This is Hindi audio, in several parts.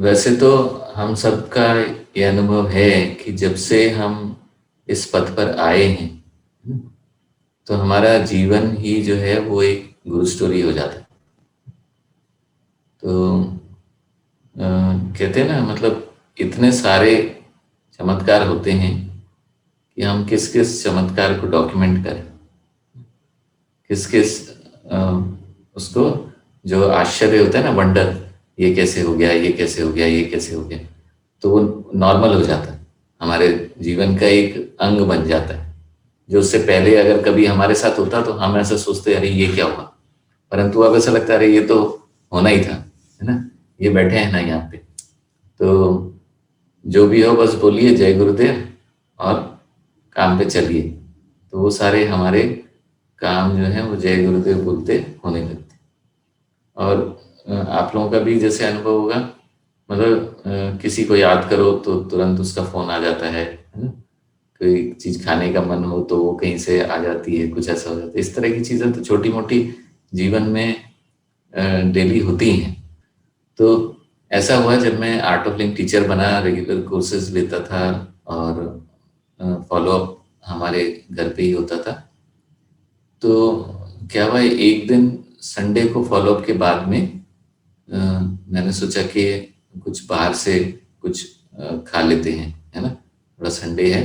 वैसे तो हम सबका ये अनुभव है कि जब से हम इस पथ पर आए हैं, तो हमारा जीवन ही जो है वो एक गुरु स्टोरी हो जाता है। तो कहते हैं ना, मतलब इतने सारे चमत्कार होते हैं कि हम किस किस चमत्कार को डॉक्यूमेंट करें, किस किस उसको, जो आश्चर्य होता है ना, वंडर, ये कैसे हो गया, ये कैसे हो गया, ये कैसे हो गया, तो वो नॉर्मल हो जाता है, हमारे जीवन का एक अंग बन जाता है। जो उससे पहले अगर कभी हमारे साथ होता तो हम ऐसा सोचते अरे ये क्या हुआ, परंतु अब ऐसा लगता है अरे ये तो होना ही था, है ना, ये बैठे हैं ना यहाँ पे। तो जो भी हो बस बोलिए जय गुरुदेव और काम पे चलिए, तो वो सारे हमारे काम जो है वो जय गुरुदेव बोलते होने लगते। और आप लोगों का भी जैसे अनुभव होगा, मतलब किसी को याद करो तो तुरंत उसका फोन आ जाता है ना, कोई चीज खाने का मन हो तो वो कहीं से आ जाती है, कुछ ऐसा हो जाता है। इस तरह की चीजें तो छोटी मोटी जीवन में डेली होती हैं। तो ऐसा हुआ जब मैं आर्ट ऑफ लिंक टीचर बना, रेगुलर कोर्सेज लेता था और फॉलो अप हमारे घर पे ही होता था। तो क्या हुआ, एक दिन संडे को फॉलो अप के बाद में मैंने सोचा कि कुछ बाहर से कुछ खा लेते हैं, है ना, थोड़ा संडे है।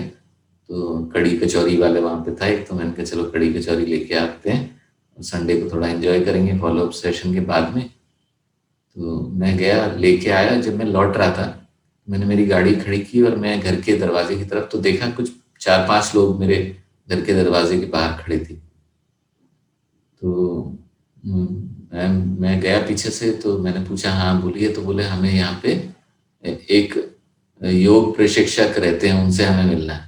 तो कड़ी कचौरी वाले वहाँ पे था एक, तो मैंने कहा चलो कड़ी कचौरी लेके आते हैं, संडे को थोड़ा एंजॉय करेंगे फॉलो अप सेशन के बाद में। तो मैं गया, लेके आया। जब मैं लौट रहा था, मैंने मेरी गाड़ी खड़ी की और मैं घर के दरवाजे की तरफ, तो देखा कुछ 4-5 लोग मेरे घर के दरवाजे के बाहर खड़े थे। तो मैं गया पीछे से, तो मैंने पूछा हाँ बोलिए, तो बोले हमें यहाँ पे एक योग प्रशिक्षक रहते हैं, उनसे हमें मिलना है।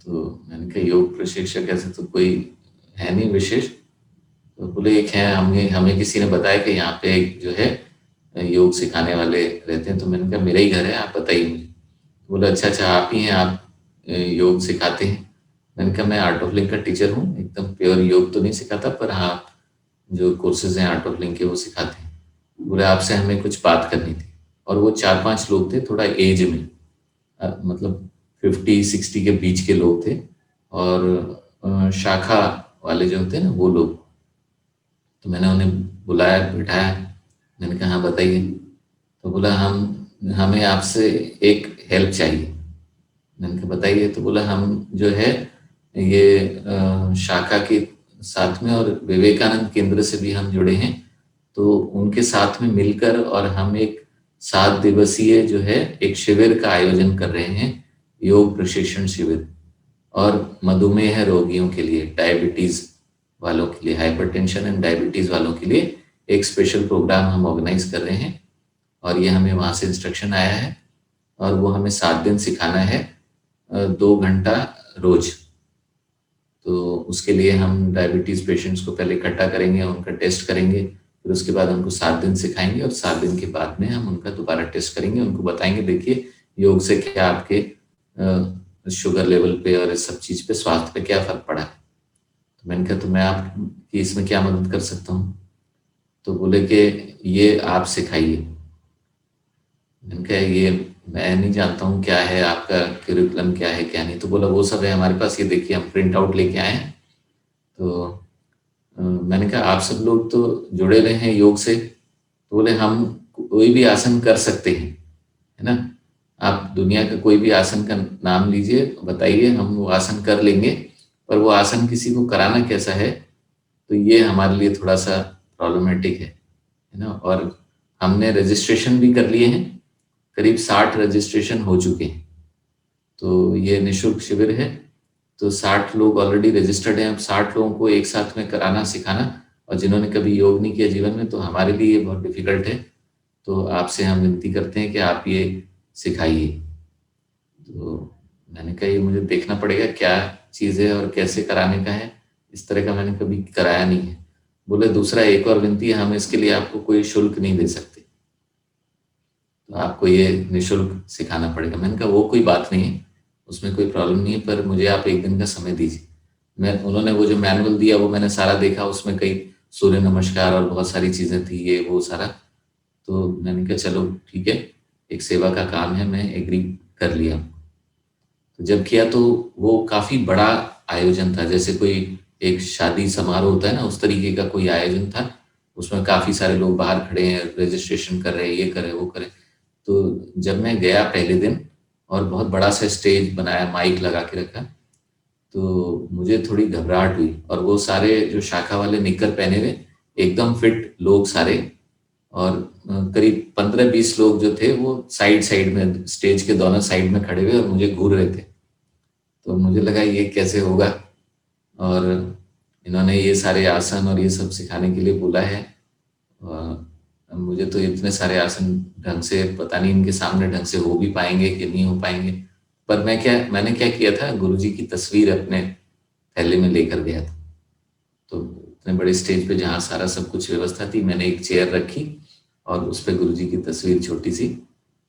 तो मैंने कहा योग प्रशिक्षक ऐसे तो कोई है नहीं विशेष। तो बोले एक है, हमें हमें किसी ने बताया कि यहाँ पे एक जो है योग सिखाने वाले रहते हैं। तो मैंने कहा मेरा ही घर है, आप बताइए मुझे। तो बोले अच्छा अच्छा आप ही हैं, आप योग सिखाते हैं। मैंने कहा मैं आर्ट ऑफ लिंक का टीचर हूँ, एकदम प्योर योग तो नहीं सिखाता, पर हाँ जो कोर्सेज हैं आर्ट ऑफ लिंक के वो सिखाते हैं। बोले आपसे हमें कुछ बात करनी थी। और वो 4-5 लोग थे, थोड़ा एज में, मतलब 50-60 के बीच के लोग थे। और शाखा वाले जो होते हैं ना वो लोग। तो मैंने उन्हें बुलाया, बिठाया, मैंने कहा हाँ बताइए। तो बोला हम हमें आपसे एक हेल्प चाहिए। मैंने कहा बताइए। तो बोला हम जो है ये शाखा के साथ में और विवेकानंद केंद्र से भी हम जुड़े हैं, तो उनके साथ में मिलकर और हम एक 7 दिवसीय जो है एक शिविर का आयोजन कर रहे हैं, योग प्रशिक्षण शिविर। और मधुमेह रोगियों के लिए, डायबिटीज वालों के लिए, हाइपरटेंशन एंड डायबिटीज वालों के लिए एक स्पेशल प्रोग्राम हम ऑर्गेनाइज कर रहे हैं। और ये हमें वहाँ से इंस्ट्रक्शन आया है, और वो हमें 7 दिन सिखाना है, 2 घंटा रोज। तो उसके लिए हम डायबिटीज पेशेंट्स को पहले इकट्ठा करेंगे, उनका टेस्ट करेंगे, फिर उसके बाद उनको 7 दिन सिखाएंगे, और 7 दिन के बाद में हम उनका दोबारा टेस्ट करेंगे, उनको बताएंगे देखिए योग से क्या आपके शुगर लेवल पे और इस सब चीज पे, स्वास्थ्य पे क्या फर्क पड़ा है। तो मैंने कहा तो मैं आपकी इसमें क्या मदद कर सकता हूँ। तो बोले कि ये आप सिखाइए। मैंने कहा ये मैं नहीं जानता हूँ क्या है आपका करिकुलम, क्या है क्या नहीं। तो बोला वो सब है हमारे पास, ये देखिए हम प्रिंट आउट लेके आए हैं। तो मैंने कहा आप सब लोग तो जुड़े रहे हैं योग से। तो बोले हम कोई भी आसन कर सकते हैं, है ना, आप दुनिया का कोई भी आसन का नाम लीजिए, बताइए, हम वो आसन कर लेंगे। पर वो आसन किसी को कराना कैसा है, तो ये हमारे लिए थोड़ा सा प्रॉब्लमेटिक है ना। और हमने रजिस्ट्रेशन भी कर लिए हैं, करीब 60 रजिस्ट्रेशन हो चुके हैं। तो ये निःशुल्क शिविर है, तो 60 लोग ऑलरेडी रजिस्टर्ड हैं। अब 60 लोगों को एक साथ में कराना सिखाना, और जिन्होंने कभी योग नहीं किया जीवन में, तो हमारे लिए ये बहुत डिफिकल्ट है। तो आपसे हम विनती करते हैं कि आप ये सिखाइए। तो मैंने कहा ये मुझे देखना पड़ेगा क्या चीज़ है और कैसे कराने का है, इस तरह का मैंने कभी कराया नहीं है। बोले दूसरा एक और विनती है, हम इसके लिए आपको कोई शुल्क नहीं दे सकते, तो आपको ये निःशुल्क सिखाना पड़ेगा। मैंने कहा वो कोई बात नहीं है, उसमें कोई प्रॉब्लम नहीं है, पर मुझे आप एक दिन का समय दीजिए। मैं उन्होंने वो जो मैनुअल दिया वो मैंने सारा देखा, उसमें कई सूर्य नमस्कार और बहुत सारी चीज़ें थी, ये वो सारा। तो मैंने कहा चलो ठीक है, एक सेवा का काम है, मैं एग्री कर लिया। तो जब किया तो वो काफ़ी बड़ा आयोजन था, जैसे कोई एक शादी समारोह होता है ना, उस तरीके का कोई आयोजन था। उसमें काफ़ी सारे लोग बाहर खड़े हैं, रजिस्ट्रेशन कर रहे हैं, ये कर रहे हैं, वो कर रहे हैं। तो जब मैं गया पहले दिन और बहुत बड़ा सा स्टेज बनाया, माइक लगा के रखा, तो मुझे थोड़ी घबराहट हुई। और वो सारे जो शाखा वाले निक्कर पहने हुए, एकदम फिट लोग सारे, और करीब 15-20 लोग जो थे वो साइड साइड में, स्टेज के दोनों साइड में खड़े हुए और मुझे घूर रहे थे। तो मुझे लगा ये कैसे होगा, और इन्होंने ये सारे आसन और ये सब सिखाने के लिए बोला है। मुझे तो इतने सारे आसन ढंग से पता नहीं इनके सामने ढंग से हो भी पाएंगे कि नहीं हो पाएंगे। पर मैंने क्या किया था, गुरुजी की तस्वीर अपने थैले में लेकर गया था। तो इतने बड़े स्टेज पे जहाँ सारा सब कुछ व्यवस्था थी, मैंने एक चेयर रखी और उस पे गुरुजी की तस्वीर छोटी सी,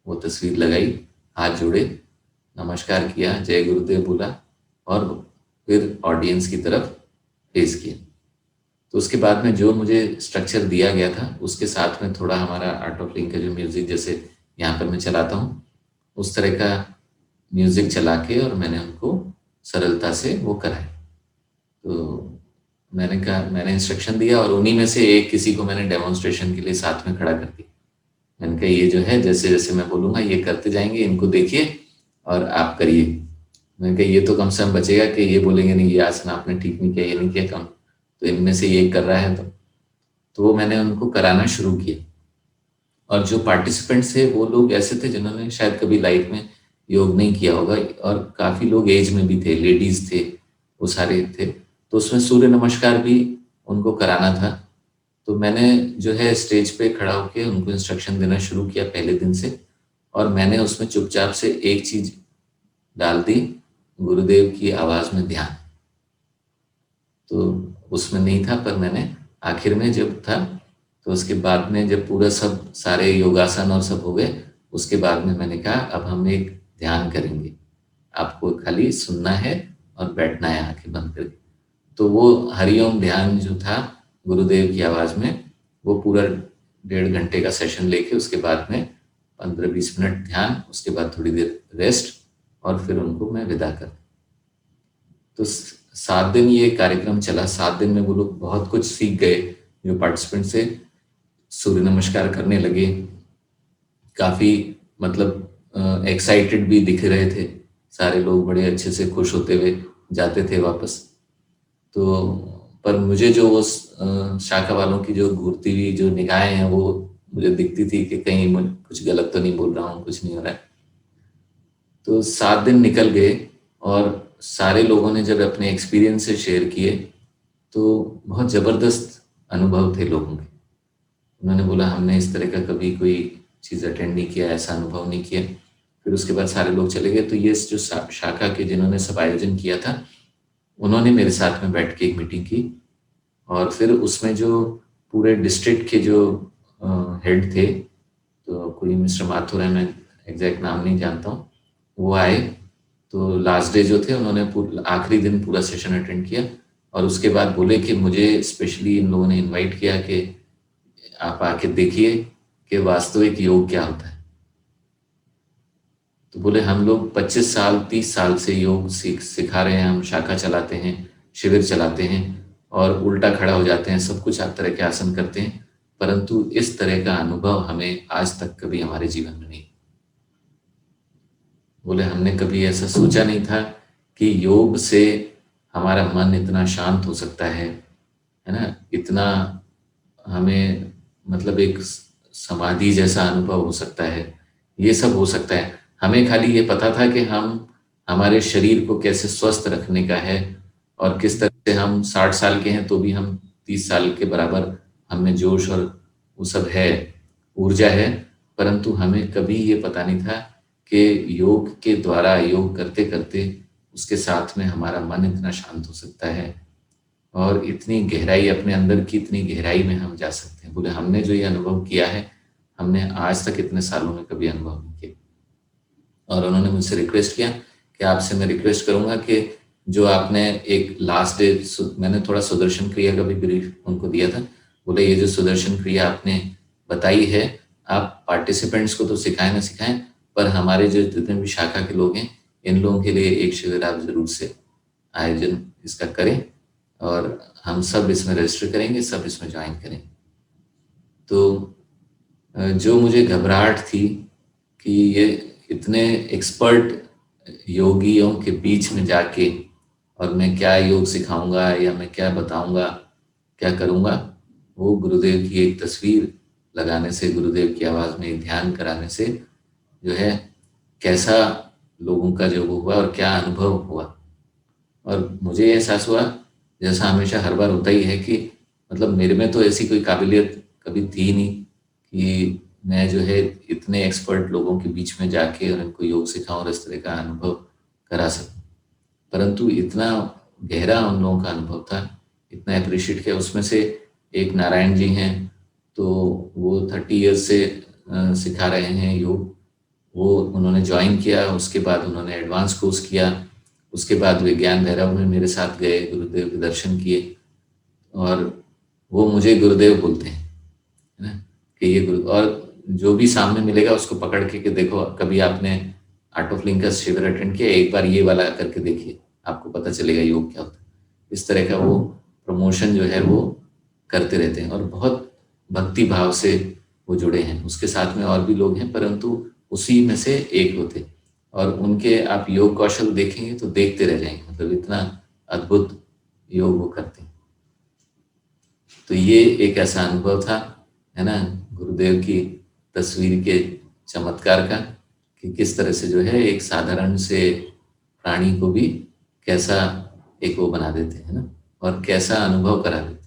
वो तस्वीर लगाई, हाथ जोड़े, नमस्कार किया, जय गुरुदेव बोला, और फिर ऑडियंस की तरफ फेस किया। तो उसके बाद में जो मुझे स्ट्रक्चर दिया गया था, उसके साथ में थोड़ा हमारा आर्ट ऑफ लिविंग का जो म्यूजिक, जैसे यहाँ पर मैं चलाता हूँ, उस तरह का म्यूजिक चला के और मैंने उनको सरलता से वो कराया। तो मैंने कहा, मैंने इंस्ट्रक्शन दिया और उन्हीं में से एक किसी को मैंने डेमोन्स्ट्रेशन के लिए साथ में खड़ा कर दिया। मैंने कहा ये जो है, जैसे जैसे मैं बोलूँगा ये करते जाएंगे, इनको देखिए और आप करिए। मैंने कहा ये तो कम से कम बचेगा कि ये बोलेंगे नहीं ये आसन आपने ठीक नहीं किया, ये नहीं किया, कम तो इनमें से ये कर रहा है। तो वो मैंने उनको कराना शुरू किया। और जो पार्टिसिपेंट्स थे वो लोग ऐसे थे जिन्होंने शायद कभी लाइफ में योग नहीं किया होगा, और काफ़ी लोग एज में भी थे, लेडीज़ थे, वो सारे थे। तो उसमें सूर्य नमस्कार भी उनको कराना था। तो मैंने जो है स्टेज पे खड़ा होके उनको इंस्ट्रक्शन देना शुरू किया पहले दिन से, और मैंने उसमें चुपचाप से एक चीज़ डाल दी, गुरुदेव की आवाज़ में ध्यान। तो उसमें नहीं था, पर मैंने आखिर में जब था, तो उसके बाद में जब पूरा सब सारे योगासन और सब हो गए, उसके बाद में मैंने कहा अब हम एक ध्यान करेंगे, आपको खाली सुनना है और बैठना है आंखें बंद करके। तो वो हरिओम ध्यान जो था गुरुदेव की आवाज़ में, वो पूरा 1.5 घंटे का सेशन लेके उसके बाद में 15-20 मिनट ध्यान, उसके बाद थोड़ी देर रेस्ट, और फिर उनको मैं विदा कर। तो 7 दिन ये कार्यक्रम चला। 7 दिन में वो लोग बहुत कुछ सीख गए, जो पार्टिसिपेंट से सूर्य नमस्कार करने लगे, काफ़ी मतलब एक्साइटेड भी दिख रहे थे सारे लोग, बड़े अच्छे से खुश होते हुए जाते थे वापस। तो पर मुझे जो वो शाखा वालों की जो घूरती हुई जो निगाहें हैं, वो मुझे दिखती थी कि कहीं मैं कुछ गलत तो नहीं बोल रहा हूँ, कुछ नहीं हो रहा है। तो 7 दिन निकल गए और सारे लोगों ने जब अपने एक्सपीरियंस से शेयर किए, तो बहुत ज़बरदस्त अनुभव थे लोगों के। उन्होंने बोला हमने इस तरह का कभी कोई चीज़ अटेंड नहीं किया, ऐसा अनुभव नहीं किया। फिर उसके बाद सारे लोग चले गए। तो ये जो शाखा के जिन्होंने सब आयोजन किया था, उन्होंने मेरे साथ में बैठ के एक मीटिंग की, और फिर उसमें जो पूरे डिस्ट्रिक्ट के जो हेड थे, तो कोई मिस्टर माथुर है, मैं एग्जैक्ट नाम नहीं जानता हूँ, वो आए। तो लास्ट डे जो थे, उन्होंने आखिरी दिन पूरा सेशन अटेंड किया, और उसके बाद बोले कि मुझे स्पेशली इन लोगों ने इनवाइट किया कि आप आके देखिए कि वास्तविक योग क्या होता है। तो बोले हम लोग 25 साल 30 साल से योग सिखा रहे हैं, हम शाखा चलाते हैं, शिविर चलाते हैं, और उल्टा खड़ा हो जाते हैं, सब कुछ आप तरह के आसन करते हैं, परंतु इस तरह का अनुभव हमें आज तक कभी हमारे जीवन में नहीं। बोले हमने कभी ऐसा सोचा नहीं था कि योग से हमारा मन इतना शांत हो सकता है ना, इतना हमें मतलब एक समाधि जैसा अनुभव हो सकता है, ये सब हो सकता है। हमें खाली ये पता था कि हम हमारे शरीर को कैसे स्वस्थ रखने का है, और किस तरह से हम 60 साल के हैं तो भी हम 30 साल के बराबर हम में जोश और वो सब है, ऊर्जा है। परंतु हमें कभी ये पता नहीं था कि योग के द्वारा, योग करते करते उसके साथ में हमारा मन इतना शांत हो सकता है, और इतनी गहराई अपने अंदर की, इतनी गहराई में हम जा सकते हैं। बोले हमने जो ये अनुभव किया है, हमने आज तक इतने सालों में कभी अनुभव नहीं किया। और उन्होंने मुझसे रिक्वेस्ट किया कि आपसे मैं रिक्वेस्ट करूंगा कि जो आपने एक लास्ट डे, मैंने थोड़ा सुदर्शन क्रिया का भी ब्रीफ उनको दिया था। बोले ये जो सुदर्शन क्रिया आपने बताई है, आप पार्टिसिपेंट्स को तो सिखाएं ना सिखाएं, पर हमारे जो जितने भी शाखा के लोग हैं, इन लोगों के लिए एक शिविर आप जरूर से आयोजन इसका करें, और हम सब इसमें रजिस्टर करेंगे, सब इसमें ज्वाइन करेंगे। तो जो मुझे घबराहट थी कि ये इतने एक्सपर्ट योगियों के बीच में जाके और मैं क्या योग सिखाऊंगा या मैं क्या बताऊंगा, क्या करूंगा, वो गुरुदेव की एक तस्वीर लगाने से, गुरुदेव की आवाज़ में एक ध्यान कराने से जो है कैसा लोगों का जो वो हुआ और क्या अनुभव हुआ। और मुझे ये एहसास हुआ, जैसा हमेशा हर बार होता ही है, कि मतलब मेरे में तो ऐसी कोई काबिलियत कभी थी नहीं कि मैं जो है इतने एक्सपर्ट लोगों के बीच में जाके और उनको योग सिखाऊं और इस तरह का अनुभव करा सकूं। परंतु इतना गहरा उन लोगों का अनुभव था, इतना अप्रिशिएट किया। उसमें से एक नारायण जी हैं, तो वो 30 ईयर्स से सिखा रहे हैं योग। वो उन्होंने ज्वाइन किया, उसके बाद उन्होंने एडवांस कोर्स किया, उसके बाद वे ज्ञान भैरव में मेरे साथ गए, गुरुदेव के दर्शन किए, और वो मुझे गुरुदेव बोलते हैं, है ना, कि ये गुरु। और जो भी सामने मिलेगा उसको पकड़ के देखो, कभी आपने आर्ट ऑफ लिंक का शिविर अटेंड किया, एक बार ये वाला करके देखिए, आपको पता चलेगा योग क्या होता है। इस तरह का वो प्रमोशन जो है वो करते रहते हैं, और बहुत भक्ति भाव से वो जुड़े हैं। उसके साथ में और भी लोग हैं, परंतु उसी में से एक होते, और उनके आप योग कौशल देखेंगे तो देखते रह जाएंगे, मतलब इतना अद्भुत योग वो करते हैं। तो ये एक ऐसा अनुभव था, है ना, गुरुदेव की तस्वीर के चमत्कार का, कि किस तरह से जो है एक साधारण से प्राणी को भी कैसा एक वो बना देते हैं ना, और कैसा अनुभव करा देते हैं।